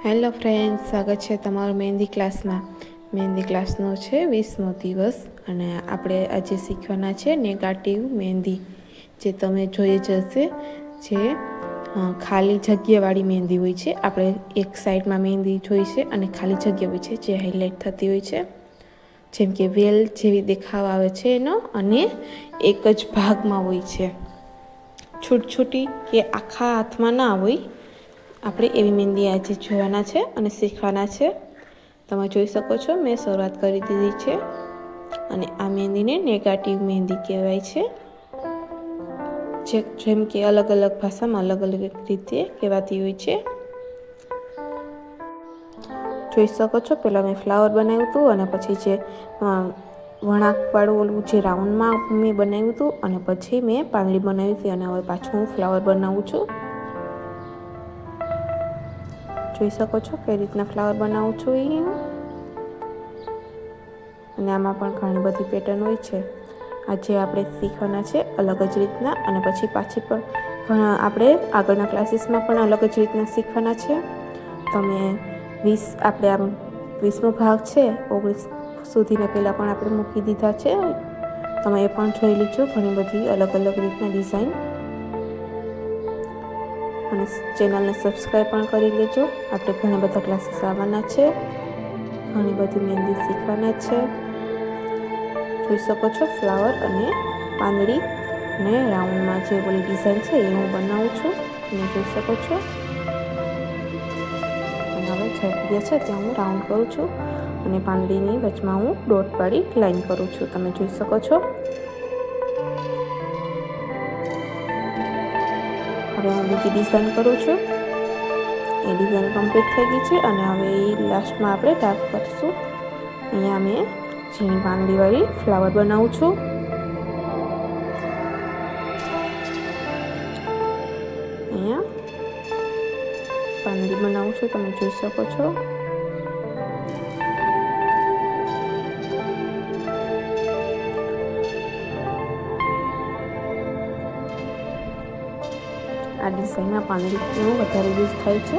Hello friends, સ્વાગત છે તમારું મહેંદી ક્લાસમાં. મહેંદી ક્લાસનો છે 20મો દિવસ અને આપણે આજે શીખવાના છે નેગેટિવ મહેંદી, જે તમે જોઈ જ હશે. જે ખાલી જગ્યાવાળી મહેંદી હોય છે. આપણે એક સાઈડમાં મહેંદી જોઈ છે અને ખાલી જગ્યા હોય છે જે હાઇલાઇટ થતી હોય છે, જેમ કે વેલ જેવી દેખાવ આવે છે એનો, અને એક જ ભાગમાં હોય છે, છૂટી કે આખા હાથમાં ના હોય. આપણે એવી મહેંદી આજે જોવાના છે અને શીખવાના છે. તમે જોઈ શકો છો મેં શરૂઆત કરી દીધી છે, અને આ મહેંદીને નેગેટિવ મહેંદી કહેવાય છે, જેમ કે અલગ અલગ ભાષામાં અલગ અલગ રીતે કહેવાતી હોય છે. જોઈ શકો છો પહેલાં મેં ફ્લાવર બનાવ્યું હતું, અને પછી જે વણાકવાળું ઓલું જે રાઉન્ડમાં મેં બનાવ્યું હતું, અને પછી મેં પાંદડી બનાવી હતી, અને હવે પાછું હું ફ્લાવર બનાવું છું. જોઈ શકો છો કઈ રીતના ફ્લાવર બનાવું છું એ. અને આમાં પણ ઘણી બધી પેટર્ન હોય છે. આજે આપણે શીખવાના છે અલગ જ રીતના, અને પછી પાછી પણ આપણે આગળના ક્લાસીસમાં પણ અલગ જ રીતના શીખવાના છે. તમે આપણે આમ 20મો ભાગ છે, 19 સુધીના પહેલાં પણ આપણે મૂકી દીધા છે. તમે એ પણ જોઈ લીધો, ઘણી બધી અલગ અલગ રીતના ડિઝાઇન. અને ચેનલને સબસ્ક્રાઈબ પણ કરી લેજો. આપણે ઘણા બધા ક્લાસીસ આવવાના છે, ઘણી બધી મહેંદી શીખવાના છે. જોઈ શકો છો ફ્લાવર અને પાંદડી અને રાઉન્ડમાં જે બોલી ડિઝાઇન છે એ હું બનાવું છું. તમે જોઈ શકો છો. અને હવે જગ્યા છે ત્યાં હું રાઉન્ડ કરું છું, અને પાંદડીની વચમાં હું ડોટવાળી લાઈન કરું છું. તમે જોઈ શકો છો. હવે હું બીજી ડિઝાઇન કરું છું. એ ડિઝાઇન કમ્પ્લીટ થઈ ગઈ છે, અને હવે એ લાસ્ટમાં આપણે ડાર્ક કરીશું. અહીંયા મેં ઝીણી પાંદડીવાળી ફ્લાવર બનાવું છું. અહીંયા પાંદડી બનાવું છું, તમે જોઈ શકો છો. આ ડિઝાઇનમાં પાંદડીનો વધારે યુઝ થાય છે.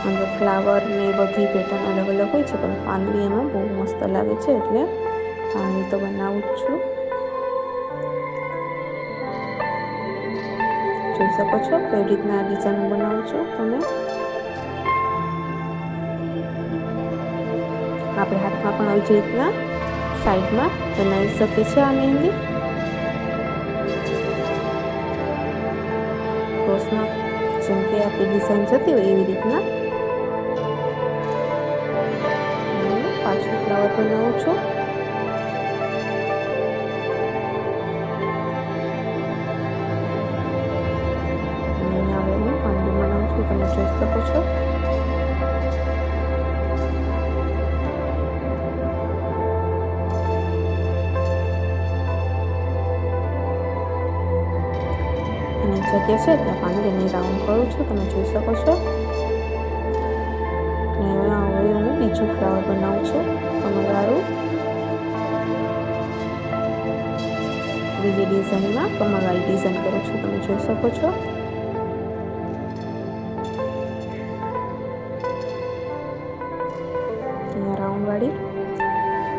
અંદર ફ્લાવર ને એ બધી પેટર્ન અલગ અલગ હોય છે, પણ પાંદડી એમાં બહુ મસ્ત લાગે છે, એટલે પાંદડી તો બનાવું જ છું. જોઈ શકો છો કઈ રીતના આ ડિઝાઇન બનાવું છું. તમે આપણે હાથમાં પણ આવી રીતના સાઈડમાં બનાવી શકીએ છીએ આ મહેંદી. ક્રોસમાં જેમ કે આપણી ડિઝાઇન જતી હોય એવી રીતના હું પાછું ફ્લાવર બનાવું છું. અને અહીંયા હવે હું પાંદડી બનાવું છું, તમે જોઈ શકો છો. અને જગ્યા છે ત્યાં પાંદડીને રાઉન્ડ કરું છું, તમે જોઈ શકો છો. અને હવે હું બીજું ફ્લાવર બનાવું છું કમળવાળું. બીજી ડિઝાઇનમાં કમળવાળી ડિઝાઇન કરું છું, તમે જોઈ શકો છો. અહીંયા રાઉન્ડવાળી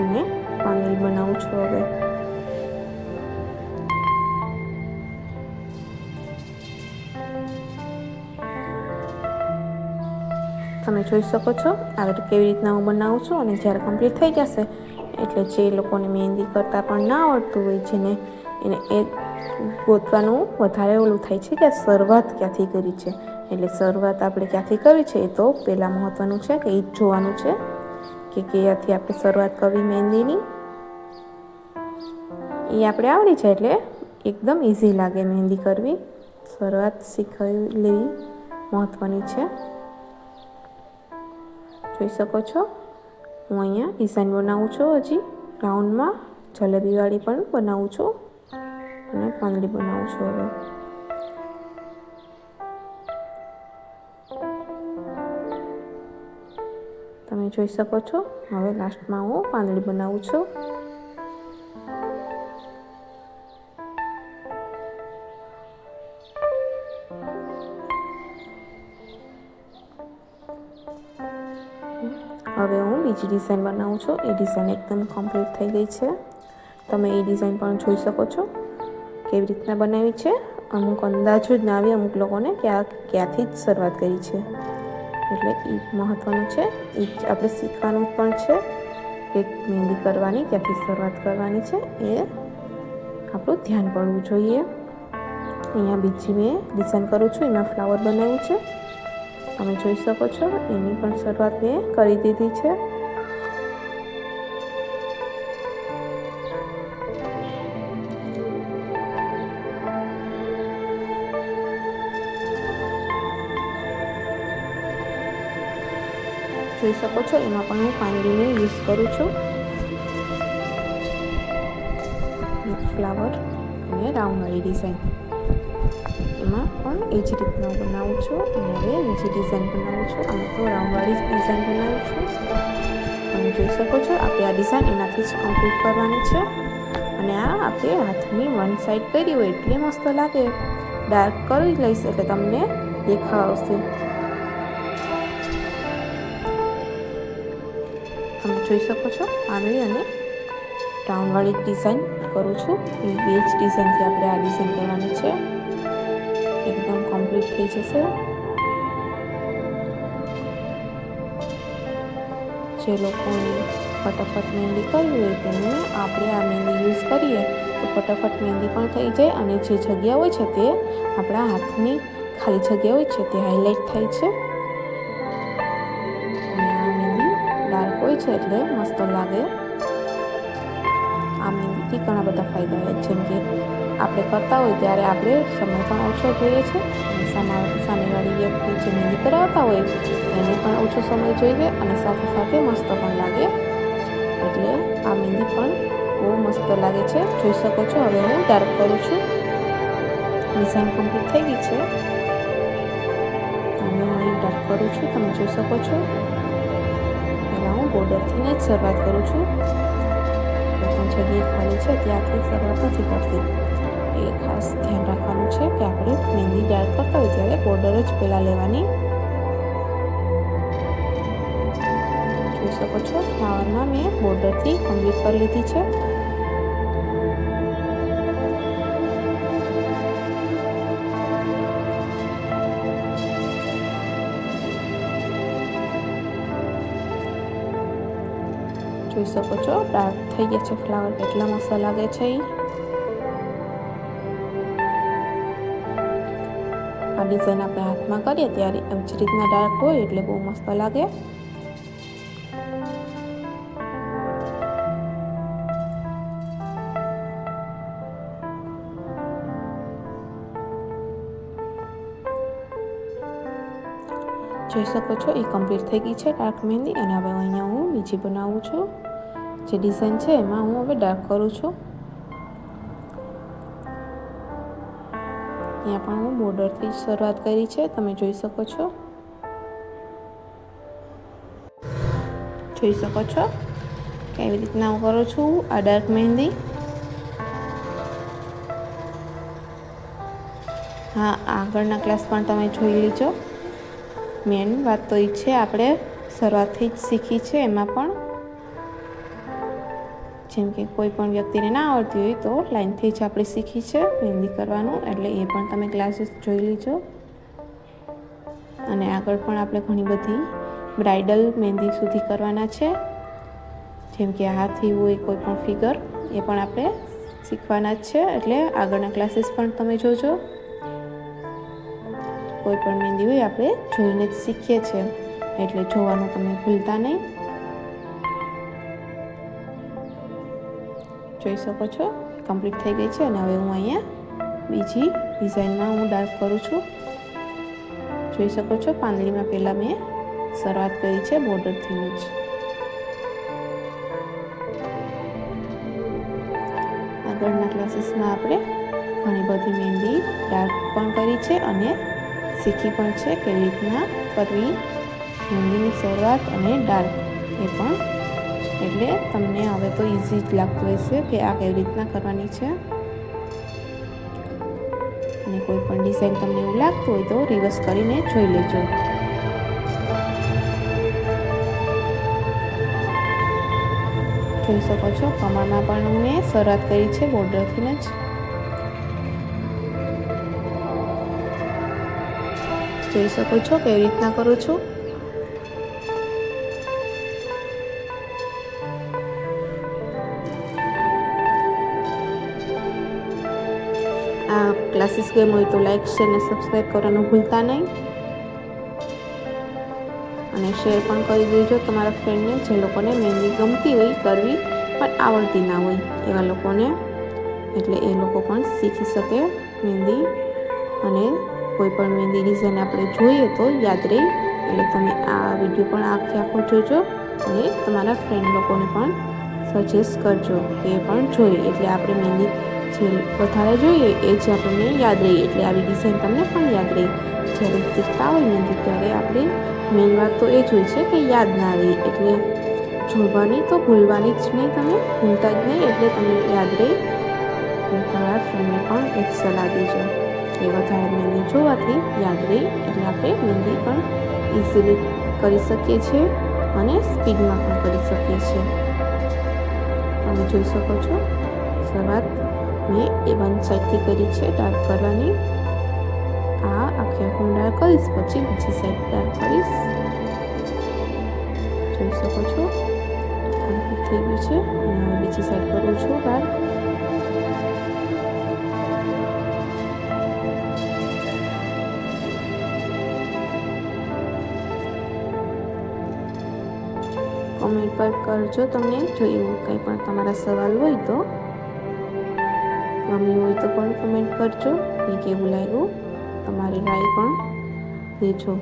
અને પાંદડી બનાવું છું. હવે તમે જોઈ શકો છો આવી રીતે કેવી રીતના હું બનાવું છું. અને જ્યારે કમ્પ્લીટ થઈ જશે એટલે જે લોકોને મહેંદી કરતાં પણ ના આવડતું હોય, જેને એને એ ગોતવાનું વધારે ઓલું થાય છે કે શરૂઆત ક્યાંથી કરી છે. એટલે શરૂઆત આપણે ક્યાંથી કરવી છે એ તો પહેલાં મહત્ત્વનું છે કે એ જ જોવાનું છે કે ક્યાંથી આપણે શરૂઆત કરવી મહેંદીની. એ આપણે આવડી જાય એટલે એકદમ ઇઝી લાગે મહેંદી કરવી. શરૂઆત શીખવી લેવી મહત્ત્વની છે. જોઈ શકો છો હું અહીંયા ડિઝાઇન બનાવું છું. હજી રાઉન્ડમાં જલેબીવાળી પણ બનાવું છું, અને પાંદડી બનાવું છું. હવે તમે જોઈ શકો છો. હવે લાસ્ટમાં હું પાંદડી બનાવું છું. હવે હું બીજી ડિઝાઇન બનાવું છું. એ ડિઝાઇન એકદમ કમ્પ્લીટ થઈ ગઈ છે. તમે એ ડિઝાઇન પણ જોઈ શકો છો કેવી રીતના બનાવી છે. અમુક અંદાજો જ ના આવે અમુક લોકોને કે આ ક્યાંથી જ શરૂઆત કરી છે, એટલે એ મહત્ત્વનું છે. એ જ આપણે શીખવાનું પણ છે કે મહેંદી કરવાની ક્યાંથી શરૂઆત કરવાની છે, એ આપણું ધ્યાન પડવું જોઈએ. અહીંયા બીજી મેં ડિઝાઇન કરું છું, એમાં ફ્લાવર બનાવ્યું છે. તમે જોઈ શકો છો એની પણ શરૂઆત મેં કરી દીધી છે. જોઈ શકો છો એમાં પણ હું પાંદડીને યુઝ કરું છું. ફ્લાવર અને રાઉન્ડવાળી ડિઝાઇન એમાં પણ એ જ રીતના બનાવું છું. અને હવે બીજી ડિઝાઇન બનાવું છું. આમ તો રાઉન્ડવાળી ડિઝાઇન બનાવું છું. તમે જોઈ શકો છો આપણે આ ડિઝાઇન એનાથી જ કમ્પ્લીટ કરવાની છે. અને આ આપણે હાથની વન સાઈડ કરી હોય એટલે મસ્ત લાગે. ડાર્ક કરી લઈશ એટલે તમને દેખાવ આવશે. તમે જોઈ શકો છો આંગળી અને રાઉન્ડવાળી ડિઝાઇન કરું છું. એ બે જ ડિઝાઇનથી આપણે આ ડિઝાઇન કરવાની છે. એકદમ કમ્પ્લીટ થઈ જશે. જે લોકોને ફટાફટ મહેંદી કરવી હોય તેમને આપણે આ મહેંદી યુઝ કરીએ તો ફટાફટ મહેંદી પણ થઈ જાય. અને જે જગ્યા હોય છે તે આપણા હાથની ખાલી જગ્યા હોય છે તે હાઇલાઇટ થાય છે. ડાર્ક હોય છે એટલે મસ્ત લાગે. આ મહેંદીથી ઘણા બધા ફાયદા હોય, જેમ કે આપણે કરતા હોય ત્યારે આપણે સમય પણ ઓછો જોઈએ છે. અને સામેવાળી વ્યક્તિ જે મહેંદી કરાવતા હોય એને પણ ઓછો સમય જોઈએ અને સાથે સાથે મસ્ત પણ લાગે. એટલે આ મહેંદી પણ બહુ મસ્ત લાગે છે. જોઈ શકો છો હવે હું ડાર્ક કરું છું. ડિઝાઇન કમ્પ્લીટ થઈ ગઈ છે. હવે હું અહીં ડાર્ક કરું છું. તમે જોઈ શકો છો હું બોર્ડરથી જ શરૂઆત કરું છું. કોઈ પણ જગ્યાએ ખાલી છે ત્યાંથી શરૂઆત નથી કરતી. એ ખાસ ધ્યાન રાખવાનું છે કે આપણે મહેંદી ડાર્ક કરતા હોય ત્યારે બોર્ડર જ પહેલાં લેવાની. જોઈ શકો છો ફ્લાવરમાં મેં બોર્ડરથી કમ્પ્લીટ કરી લીધી છે. જોઈ શકો છો ડાર્ક થઈ ગયા છે ફ્લાવર, કેટલા મસ્ત લાગે છે. આ ડિઝાઇન આપણે હાથમાં કરીએ ત્યારે જ રીતના ડાર્ક હોય એટલે બહુ મસ્ત લાગે. જોઈ શકો છો એ કમ્પ્લીટ થઈ ગઈ છે ડાર્ક મહેંદી. અને હવે અહીંયા હું બીજી બનાવું છું. જે ડિઝાઇન છે એમાં હું હવે ડાર્ક કરું છું. અહીંયા પણ હું બોર્ડરથી શરૂઆત કરી છે. તમે જોઈ શકો છો. જોઈ શકો છો કેવી રીતના હું કરું છું આ ડાર્ક મહેંદી. હા, આગળના ક્લાસ પણ તમે જોઈ લીજો. મેન વાત તો એ છે આપણે શરૂઆતથી જ શીખી છે. એમાં પણ જેમ કે કોઈ પણ વ્યક્તિને ના આવડતી હોય તો લાઈનથી જ આપણે શીખી છે મહેંદી કરવાનું. એટલે એ પણ તમે ક્લાસીસ જોઈ લીજો. અને આગળ પણ આપણે ઘણી બધી બ્રાઇડલ મહેંદી સુધી કરવાના છે. જેમ કે હાથી હોય કોઈ પણ ફિગર એ પણ આપણે શીખવાના જ છે. એટલે આગળના ક્લાસીસ પણ તમે જોજો. કોઈ પણ મહેંદી હોય આપણે જોઈને જ શીખીએ છીએ એટલે જોવાનું તમે ભૂલતા નહીં. જોઈ શકો છો કમ્પ્લીટ થઈ ગઈ છે. અને હવે હું અહીંયા બીજી ડિઝાઇનમાં હું ડાર્ક કરું છું. જોઈ શકો છો પાંદડીમાં પહેલાં મેં શરૂઆત કરી છે બોર્ડરથી જ. આગળના ક્લાસીસમાં આપણે ઘણી બધી મહેંદી ડાર્ક પણ કરી છે અને શીખી પણ છે કેવી રીતના કરવી મહેંદીની શરૂઆત અને ડાર્ક એ પણ. એટલે તમને હવે તો ઇઝી જ લાગતું હશે કે આ કેવી રીતના કરવાની છે. અને કોઈ પણ ડિઝાઇન તમને એવું લાગતું હોય તો રિવર્સ કરીને જોઈ લેજો. જોઈ શકો છો કમરમાં પણ મેં શરૂઆત કરી છે બોર્ડરથી જ। જોઈ શકો છો કેવી રીતના કરું છું। આ ક્લાસીસ ગેમ હોય તો લાઈક શેર અને સબસ્ક્રાઈબ કરવાનું ભૂલતા નહીં અને શેર પણ કરી દેજો તમારા ફ્રેન્ડને જે લોકોને મહેંદી ગમતી હોય કરવી પણ આવડતી ના હોય એવા લોકોને, એટલે એ લોકો પણ શીખી શકે મહેંદી। અને કોઈ પણ મહેંદી ડિઝાઇન આપણે જોઈએ તો યાદ રહે, એટલે તમે આ વિડીયો પણ આખો જોજો અને તમારા ફ્રેન્ડ લોકોને પણ સજેસ્ટ કરજો કે એ પણ જોઈએ, એટલે આપણે મહેંદી જે વધારે જોઈએ એ જ આપણને યાદ રહે, એટલે આવી ડિઝાઇન તમને પણ યાદ રહે। જ્યારે શીખતા હોય મહેંદી ત્યારે આપણે મેઇન વાત તો એ જ હોય છે કે યાદ ના રહે, એટલે જોવાની તો ભૂલવાની જ નહીં, તમે ભૂલતા જ નહીં, એટલે તમને યાદ રહે। અને તમારા ફ્રેન્ડને પણ એક સલાહ દેજો કે વધારે મહેંદી જોવાથી યાદ રહે, એટલે આપણે મહેંદી પણ ઇઝીલી કરી શકીએ છીએ અને સ્પીડમાં પણ કરી શકીએ છીએ। તમે જોઈ શકો છો શરૂઆત મેં એ વન સાઈડથી કરી છે ડાર્ક કરવાની। આ આખું ડાર્ક કરીશ, પછી બીજી સાઈડ ડાર્ક કરીશ। જોઈ શકો છો કમ્પ્લીટ થઈ ગયું છે અને હવે બીજી સાઈડ કરું છું ડાર્ક। કમેન્ટ પર કરજો તમને જો એવું કંઈ પણ તમારા સવાલ હોય તો, ગમ્યું હોય તો પણ કમેન્ટ કરજો કે કેવું લાગ્યું, તમારી રાય પણ દેજો।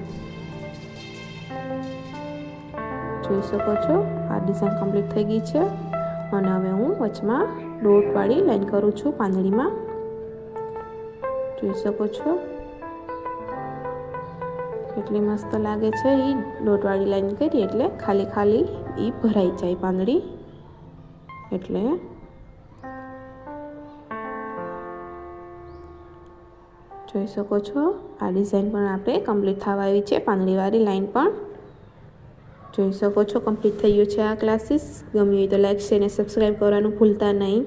જોઈ શકો છો આ ડિઝાઇન કમ્પ્લીટ થઈ ગઈ છે અને હવે હું વચમાં ડોટવાળી લાઈન કરું છું પાંદડીમાં। જોઈ શકો છો કેટલી મસ્ત લાગે છે, એ ડોટવાળી લાઈન કરી એટલે ખાલી ખાલી એ ભરાઈ જાય પાંદડી, એટલે જોઈ શકો છો આ ડિઝાઇન પણ આપણે કમ્પ્લીટ થવા આવી છે, પાંદડીવાળી લાઈન પણ જોઈ શકો છો કમ્પ્લીટ થઈ ગયું છે આ ક્લાસીસ। ગમ્યું હોય તો લાઈક શેર અને સબસ્ક્રાઈબ કરવાનું ભૂલતા નહીં।